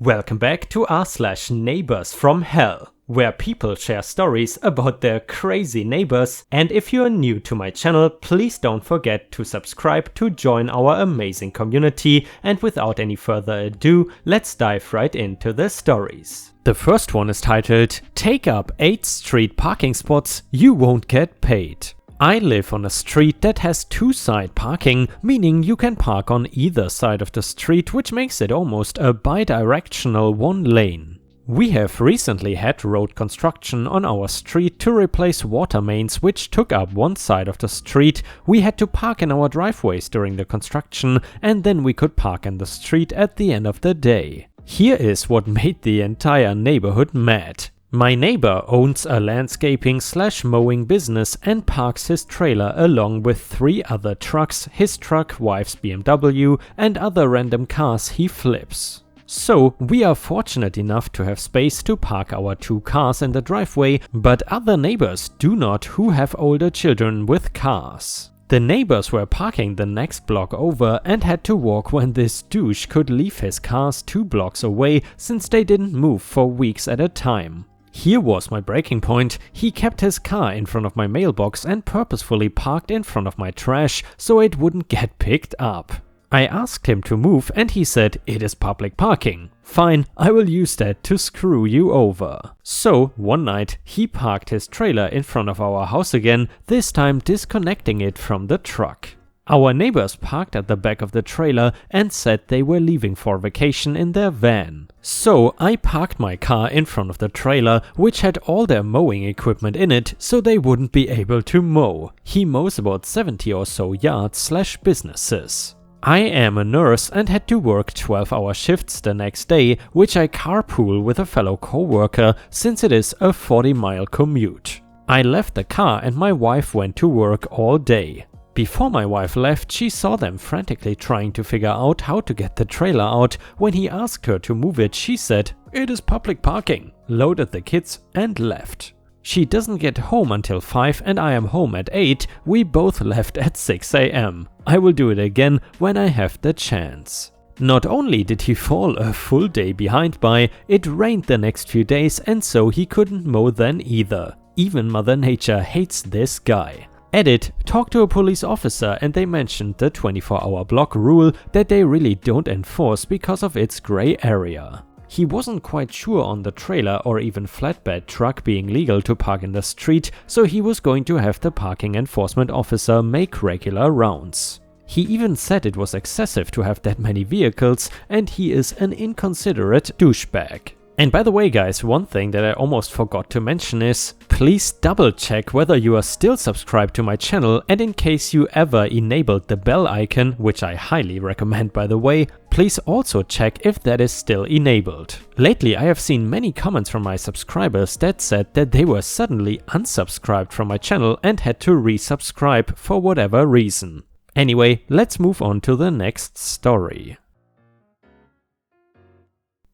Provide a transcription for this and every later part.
Welcome back to r/neighbors from hell, where people share stories about their crazy neighbors. And if you're new to my channel, please don't forget to subscribe to join our amazing community. And without any further ado, let's dive right into the stories. The first one is titled, "Take up 8 street parking spots, you won't get paid." I live on a street that has two-side parking, meaning you can park on either side of the street, which makes it almost a bi-directional one lane. We have recently had road construction on our street to replace water mains which took up one side of the street. We had to park in our driveways during the construction, and then we could park in the street at the end of the day. Here is what made the entire neighborhood mad. My neighbor owns a landscaping/mowing business and parks his trailer along with 3 other trucks, his truck, wife's BMW, and other random cars he flips. So we are fortunate enough to have space to park our 2 cars in the driveway, but other neighbors do not who have older children with cars. The neighbors were parking the next block over and had to walk when this douche could leave his cars 2 blocks away since they didn't move for weeks at a time. Here was my breaking point. He kept his car in front of my mailbox and purposefully parked in front of my trash so it wouldn't get picked up. I asked him to move and he said, "It is public parking." Fine, I will use that to screw you over. So one night he parked his trailer in front of our house again, this time disconnecting it from the truck. Our neighbors parked at the back of the trailer and said they were leaving for vacation in their van. So I parked my car in front of the trailer, which had all their mowing equipment in it, so they wouldn't be able to mow. He mows about 70 or so yards/businesses. I am a nurse and had to work 12-hour shifts the next day, which I carpool with a fellow co-worker since it is a 40-mile commute. I left the car and my wife went to work all day. Before my wife left, she saw them frantically trying to figure out how to get the trailer out. When he asked her to move it, she said, "It is public parking," loaded the kids and left. She doesn't get home until 5 and I am home at 8. We both left at 6 AM. I will do it again when I have the chance. Not only did he fall a full day behind by, it rained the next few days and so he couldn't mow then either. Even Mother Nature hates this guy. Edit, talked to a police officer and they mentioned the 24-hour block rule that they really don't enforce because of its gray area. He wasn't quite sure on the trailer or even flatbed truck being legal to park in the street, so he was going to have the parking enforcement officer make regular rounds. He even said it was excessive to have that many vehicles and he is an inconsiderate douchebag. And by the way guys, one thing that I almost forgot to mention is, please double check whether you are still subscribed to my channel, and in case you ever enabled the bell icon, which I highly recommend by the way, please also check if that is still enabled. Lately I have seen many comments from my subscribers that said that they were suddenly unsubscribed from my channel and had to resubscribe for whatever reason. Anyway, let's move on to the next story.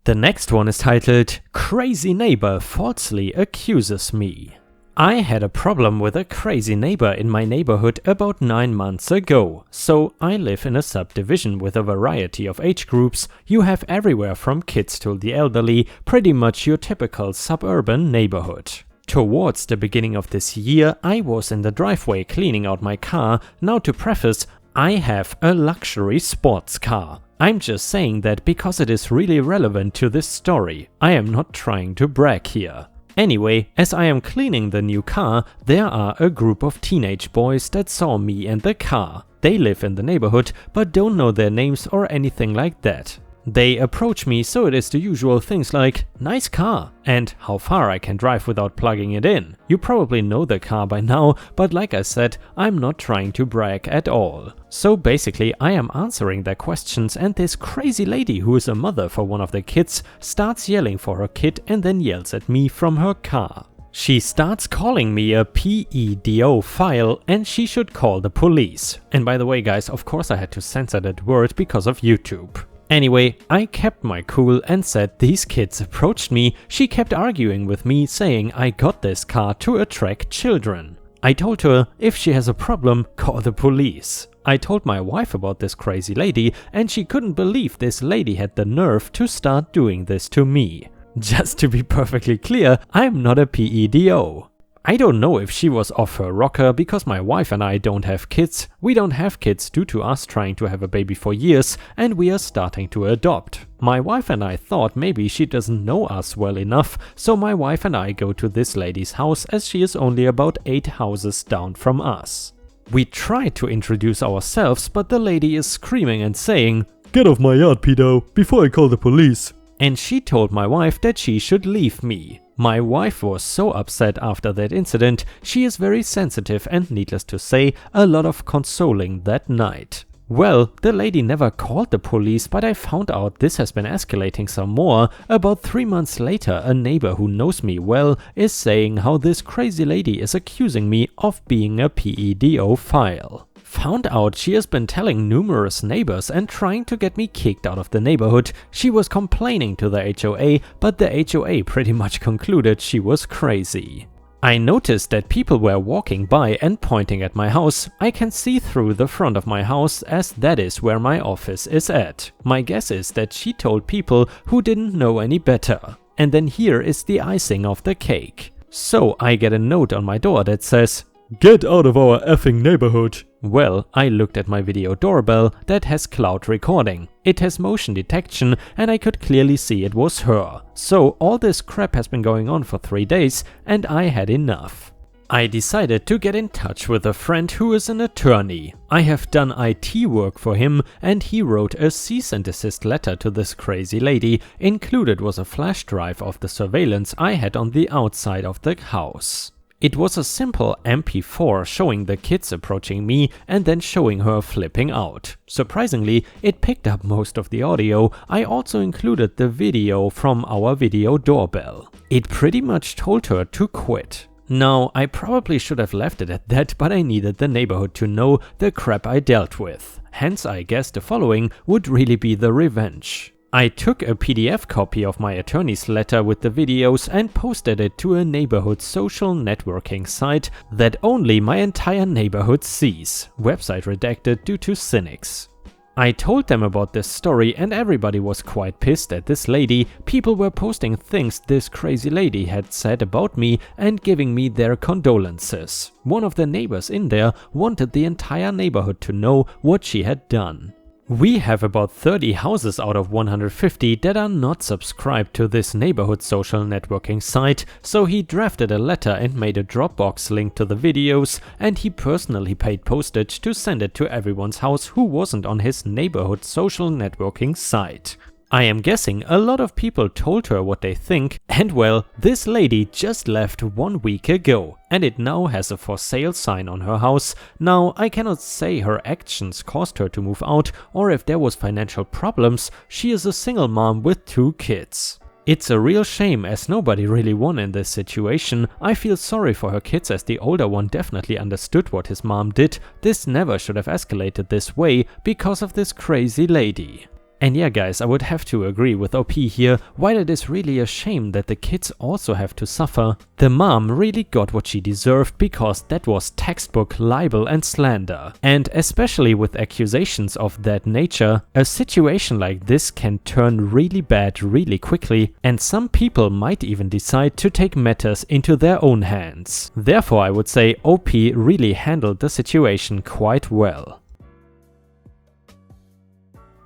The next one is titled, "Crazy Neighbor Falsely Accuses Me." I had a problem with a crazy neighbor in my neighborhood about 9 months ago. So I live in a subdivision with a variety of age groups. You have everywhere from kids to the elderly, pretty much your typical suburban neighborhood. Towards the beginning of this year, I was in the driveway cleaning out my car. Now to preface, I have a luxury sports car. I'm just saying that because it is really relevant to this story. I am not trying to brag here. Anyway, as I am cleaning the new car, there are a group of teenage boys that saw me and the car. They live in the neighborhood but don't know their names or anything like that. They approach me, so it is the usual things like, "Nice car," and how far I can drive without plugging it in. You probably know the car by now, but like I said, I'm not trying to brag at all. So basically I am answering their questions and this crazy lady who is a mother for one of the kids starts yelling for her kid and then yells at me from her car. She starts calling me a PED0 file and she should call the police. And by the way guys, of course I had to censor that word because of YouTube. Anyway, I kept my cool and said these kids approached me. She kept arguing with me saying I got this car to attract children. I told her if she has a problem, call the police. I told my wife about this crazy lady and she couldn't believe this lady had the nerve to start doing this to me. Just to be perfectly clear, I'm not a PEDO. I don't know if she was off her rocker because my wife and I don't have kids. We don't have kids due to us trying to have a baby for years and we are starting to adopt. My wife and I thought maybe she doesn't know us well enough, so my wife and I go to this lady's house as she is only about 8 houses down from us. We try to introduce ourselves, but the lady is screaming and saying, "Get off my yard, pedo, before I call the police." And she told my wife that she should leave me. My wife was so upset after that incident. She is very sensitive and, needless to say, a lot of consoling that night. Well, the lady never called the police, but I found out this has been escalating some more. About 3 months later, a neighbor who knows me well is saying how this crazy lady is accusing me of being a PEDO-phile. Found out she has been telling numerous neighbors and trying to get me kicked out of the neighborhood. She was complaining to the HOA, but the HOA pretty much concluded she was crazy. I noticed that people were walking by and pointing at my house. I can see through the front of my house as that is where my office is at. My guess is that she told people who didn't know any better. And then here is the icing of the cake. So I get a note on my door that says, "Get out of our effing neighborhood." Well, I looked at my video doorbell that has cloud recording. It has motion detection and I could clearly see it was her. So all this crap has been going on for 3 days and I had enough. I decided to get in touch with a friend who is an attorney. I have done IT work for him and he wrote a cease and desist letter to this crazy lady. Included was a flash drive of the surveillance I had on the outside of the house. It was a simple MP4 showing the kids approaching me and then showing her flipping out. Surprisingly, it picked up most of the audio. I also included the video from our video doorbell. It pretty much told her to quit. Now, I probably should have left it at that, but I needed the neighborhood to know the crap I dealt with. Hence, I guess the following would really be the revenge. I took a PDF copy of my attorney's letter with the videos and posted it to a neighborhood social networking site that only my entire neighborhood sees. Website redacted due to cynics. I told them about this story and everybody was quite pissed at this lady. People were posting things this crazy lady had said about me and giving me their condolences. One of the neighbors in there wanted the entire neighborhood to know what she had done. We have about 30 houses out of 150 that are not subscribed to this neighborhood social networking site, so he drafted a letter and made a Dropbox link to the videos, and he personally paid postage to send it to everyone's house who wasn't on his neighborhood social networking site. I am guessing a lot of people told her what they think, and well, this lady just left 1 week ago, and it now has a for sale sign on her house. Now, I cannot say her actions caused her to move out, or if there was financial problems. She is a single mom with 2 kids. It's a real shame as nobody really won in this situation. I feel sorry for her kids as the older one definitely understood what his mom did. This never should have escalated this way because of this crazy lady. And yeah guys, I would have to agree with OP here. While it is really a shame that the kids also have to suffer, the mom really got what she deserved because that was textbook libel and slander. And especially with accusations of that nature, a situation like this can turn really bad really quickly, and some people might even decide to take matters into their own hands. Therefore I would say OP really handled the situation quite well.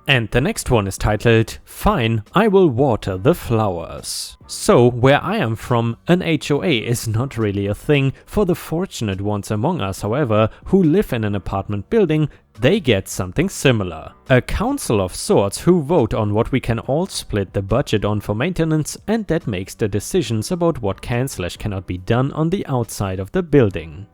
And the next one is titled, "Fine, I will water the flowers." So, where I am from, an HOA is not really a thing. For the fortunate ones among us, however, who live in an apartment building, they get something similar. A council of sorts who vote on what we can all split the budget on for maintenance, and that makes the decisions about what can/cannot be done on the outside of the building.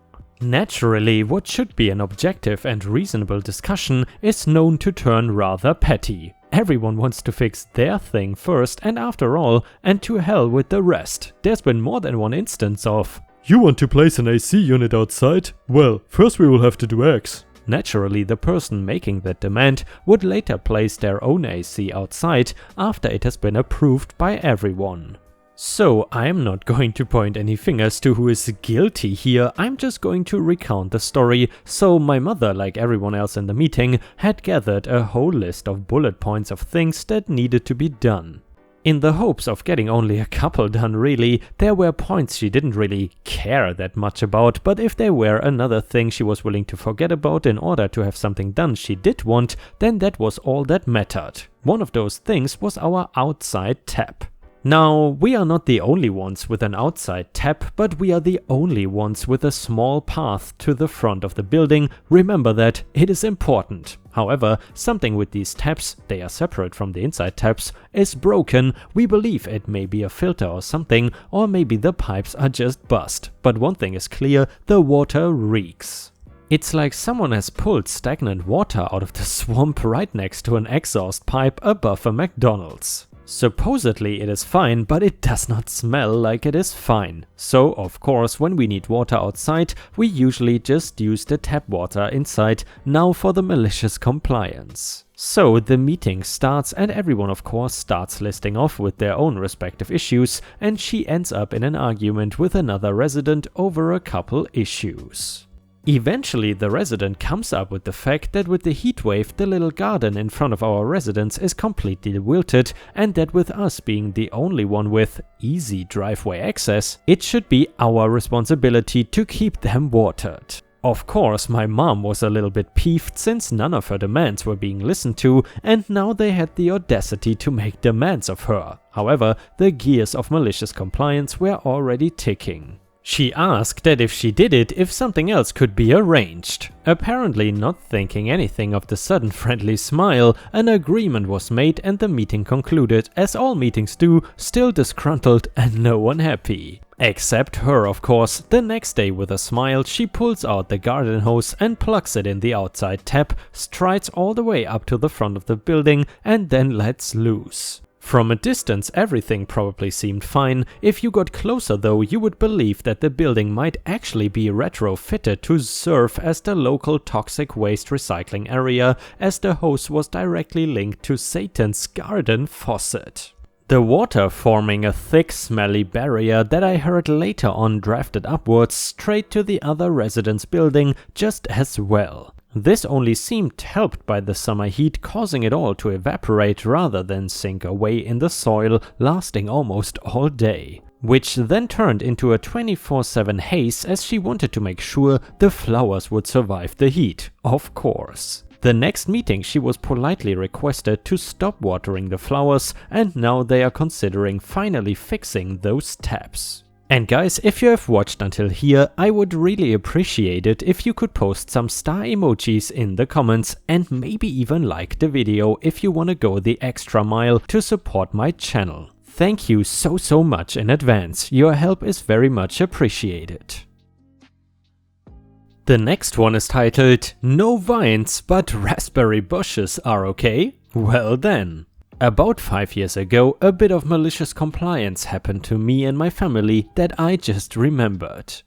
Naturally, what should be an objective and reasonable discussion is known to turn rather petty. Everyone wants to fix their thing first and after all, and to hell with the rest. There's been more than one instance of, "You want to place an AC unit outside? Well, first we will have to do X." Naturally, the person making that demand would later place their own AC outside after it has been approved by everyone. So I'm not going to point any fingers to who is guilty here, I'm just going to recount the story. So my mother, like everyone else in the meeting, had gathered a whole list of bullet points of things that needed to be done. In the hopes of getting only a couple done really, there were points she didn't really care that much about, but if there were another thing she was willing to forget about in order to have something done she did want, then that was all that mattered. One of those things was our outside tap. Now, we are not the only ones with an outside tap, but we are the only ones with a small path to the front of the building. Remember that, it is important. However, something with these taps, they are separate from the inside taps, is broken. We believe it may be a filter or something, or maybe the pipes are just bust. But one thing is clear, the water reeks. It's like someone has pulled stagnant water out of the swamp right next to an exhaust pipe above a McDonald's. Supposedly it is fine, but it does not smell like it is fine. So, of course, when we need water outside, we usually just use the tap water inside. Now for the malicious compliance. So the meeting starts and everyone of course starts listing off with their own respective issues, and she ends up in an argument with another resident over a couple issues. Eventually the resident comes up with the fact that with the heatwave the little garden in front of our residence is completely wilted, and that with us being the only one with easy driveway access, it should be our responsibility to keep them watered. Of course, my mom was a little bit peeved since none of her demands were being listened to, and now they had the audacity to make demands of her. However, the gears of malicious compliance were already ticking. She asked that if she did it, if something else could be arranged. Apparently not thinking anything of the sudden friendly smile, an agreement was made and the meeting concluded, as all meetings do, still disgruntled and no one happy. Except her, of course. The next day with a smile, she pulls out the garden hose and plugs it in the outside tap, strides all the way up to the front of the building and then lets loose. From a distance everything probably seemed fine. If you got closer though, you would believe that the building might actually be retrofitted to serve as the local toxic waste recycling area, as the hose was directly linked to Satan's garden faucet. The water forming a thick smelly barrier that I heard later on drafted upwards straight to the other residence building just as well. This only seemed helped by the summer heat, causing it all to evaporate rather than sink away in the soil, lasting almost all day. Which then turned into a 24/7 haze, as she wanted to make sure the flowers would survive the heat, of course. The next meeting she was politely requested to stop watering the flowers, and now they are considering finally fixing those taps. And guys, if you have watched until here, I would really appreciate it if you could post some star emojis in the comments, and maybe even like the video if you wanna go the extra mile to support my channel. Thank you so much in advance, your help is very much appreciated. The next one is titled, "No vines, but raspberry bushes are okay? Well then." About 5 years ago, a bit of malicious compliance happened to me and my family that I just remembered.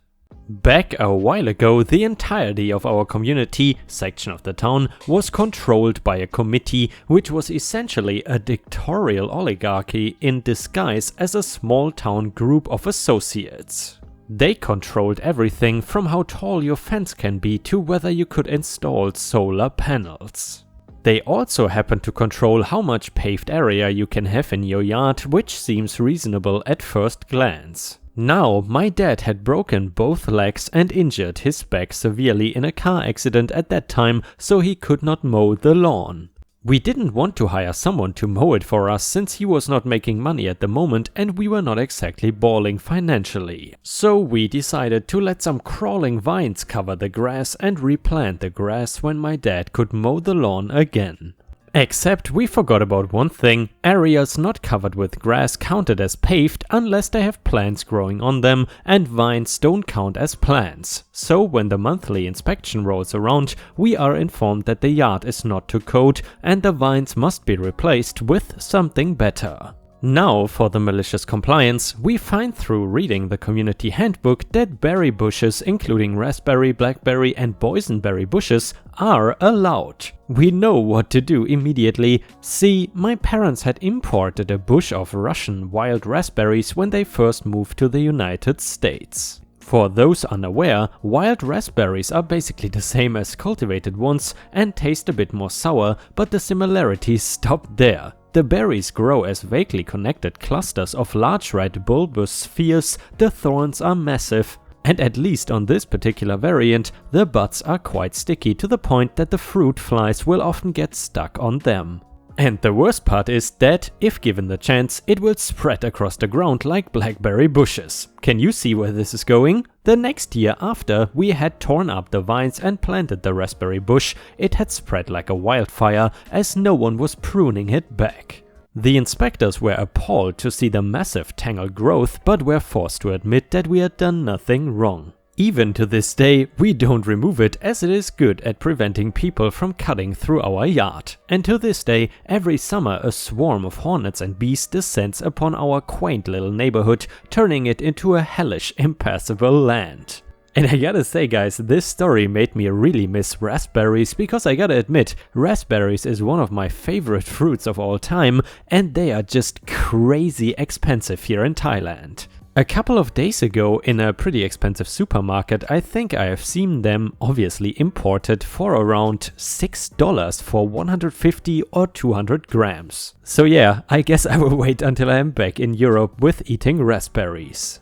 Back a while ago, the entirety of our community, section of the town, was controlled by a committee which was essentially a dictatorial oligarchy in disguise as a small town group of associates. They controlled everything from how tall your fence can be to whether you could install solar panels. They also happen to control how much paved area you can have in your yard, which seems reasonable at first glance. Now, my dad had broken both legs and injured his back severely in a car accident at that time, so he could not mow the lawn. We didn't want to hire someone to mow it for us since he was not making money at the moment and we were not exactly balling financially. So we decided to let some crawling vines cover the grass and replant the grass when my dad could mow the lawn again. Except we forgot about one thing: areas not covered with grass counted as paved unless they have plants growing on them, and vines don't count as plants. So when the monthly inspection rolls around, we are informed that the yard is not to code and the vines must be replaced with something better. Now for the malicious compliance, we find through reading the community handbook that berry bushes including raspberry, blackberry and boysenberry bushes are allowed. We know what to do immediately. See, my parents had imported a bush of Russian wild raspberries when they first moved to the United States. For those unaware, wild raspberries are basically the same as cultivated ones and taste a bit more sour, but the similarities stop there. The berries grow as vaguely connected clusters of large red bulbous spheres, the thorns are massive, and at least on this particular variant, the buds are quite sticky to the point that the fruit flies will often get stuck on them. And the worst part is that, if given the chance, it will spread across the ground like blackberry bushes. Can you see where this is going? The next year after we had torn up the vines and planted the raspberry bush, it had spread like a wildfire as no one was pruning it back. The inspectors were appalled to see the massive tangled growth, but were forced to admit that we had done nothing wrong. Even to this day, we don't remove it as it is good at preventing people from cutting through our yard. And to this day, every summer a swarm of hornets and bees descends upon our quaint little neighborhood, turning it into a hellish, impassable land. And I gotta say guys, this story made me really miss raspberries because I gotta admit, raspberries is one of my favorite fruits of all time and they are just crazy expensive here in Thailand. A couple of days ago in a pretty expensive supermarket, I think I have seen them, obviously imported, for around $6 for 150 or 200 grams. So yeah, I guess I will wait until I am back in Europe with eating raspberries.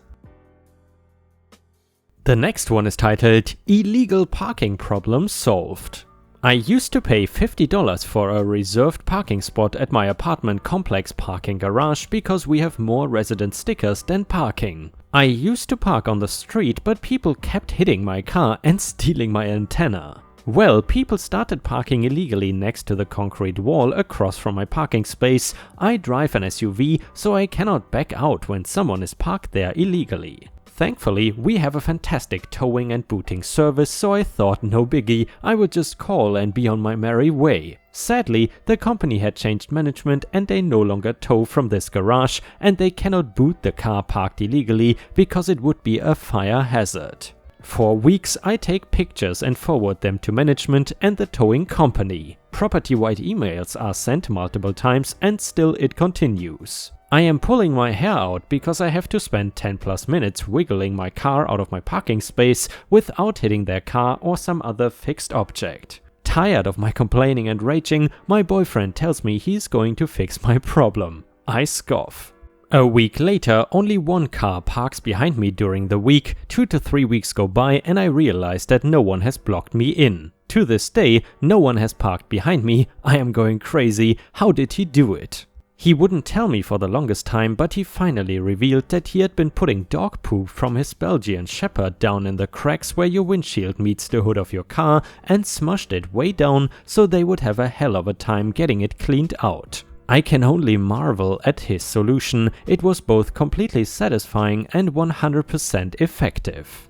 The next one is titled Illegal Parking Problem Solved. I used to pay $50 for a reserved parking spot at my apartment complex parking garage because we have more resident stickers than parking. I used to park on the street, but people kept hitting my car and stealing my antenna. Well, people started parking illegally next to the concrete wall across from my parking space. I drive an SUV, so I cannot back out when someone is parked there illegally. Thankfully, we have a fantastic towing and booting service, so I thought no biggie, I would just call and be on my merry way. Sadly, the company had changed management and they no longer tow from this garage and they cannot boot the car parked illegally because it would be a fire hazard. For weeks I take pictures and forward them to management and the towing company. Property-wide emails are sent multiple times and still it continues. I am pulling my hair out because I have to spend 10+ minutes wiggling my car out of my parking space without hitting their car or some other fixed object. Tired of my complaining and raging, my boyfriend tells me he's going to fix my problem. I scoff. A week later, only one car parks behind me during the week. 2 to 3 weeks go by and I realize that no one has blocked me in. To this day, no one has parked behind me. I am going crazy. How did he do it? He wouldn't tell me for the longest time, but he finally revealed that he had been putting dog poop from his Belgian Shepherd down in the cracks where your windshield meets the hood of your car and smushed it way down so they would have a hell of a time getting it cleaned out. I can only marvel at his solution. It was both completely satisfying and 100% effective.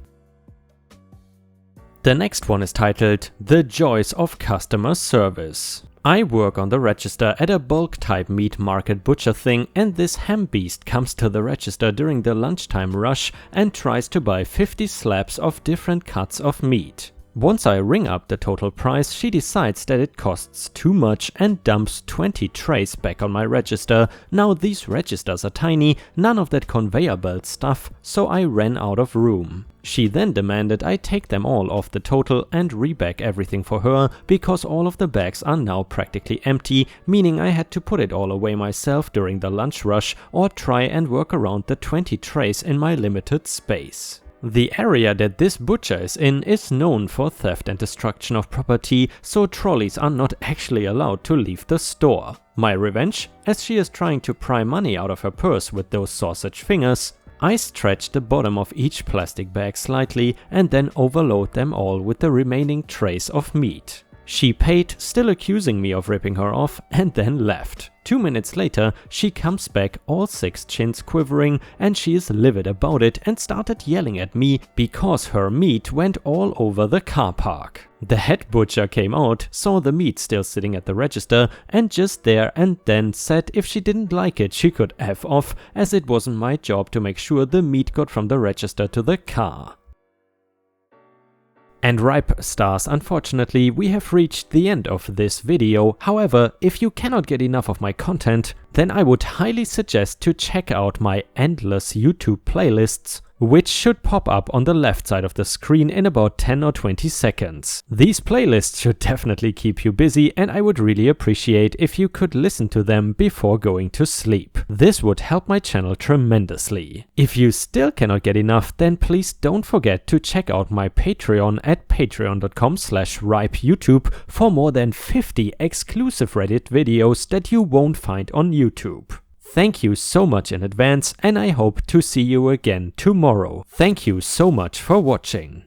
The next one is titled The Joys of Customer Service. I work on the register at a bulk type meat market butcher thing and this ham beast comes to the register during the lunchtime rush and tries to buy 50 slabs of different cuts of meat. Once I ring up the total price, she decides that it costs too much and dumps 20 trays back on my register. Now these registers are tiny, none of that conveyor belt stuff, so I ran out of room. She then demanded I take them all off the total and rebag everything for her because all of the bags are now practically empty, meaning I had to put it all away myself during the lunch rush or try and work around the 20 trays in my limited space. The area that this butcher is in is known for theft and destruction of property, so trolleys are not actually allowed to leave the store. My revenge? As she is trying to pry money out of her purse with those sausage fingers, I stretch the bottom of each plastic bag slightly and then overload them all with the remaining trays of meat. She paid, still accusing me of ripping her off, and then left. 2 minutes later, she comes back, all 6 chins quivering, and she is livid about it and started yelling at me because her meat went all over the car park. The head butcher came out, saw the meat still sitting at the register, and just there and then said if she didn't like it she could F off, as it wasn't my job to make sure the meat got from the register to the car. And ripe stars, unfortunately, we have reached the end of this video. However, if you cannot get enough of my content, then I would highly suggest to check out my endless YouTube playlists, which should pop up on the left side of the screen in about 10 or 20 seconds. These playlists should definitely keep you busy, and I would really appreciate if you could listen to them before going to sleep. This would help my channel tremendously. If you still cannot get enough, then please don't forget to check out my Patreon at patreon.com/ripeyoutube for more than 50 exclusive Reddit videos that you won't find on YouTube. Thank you so much in advance, and I hope to see you again tomorrow. Thank you so much for watching.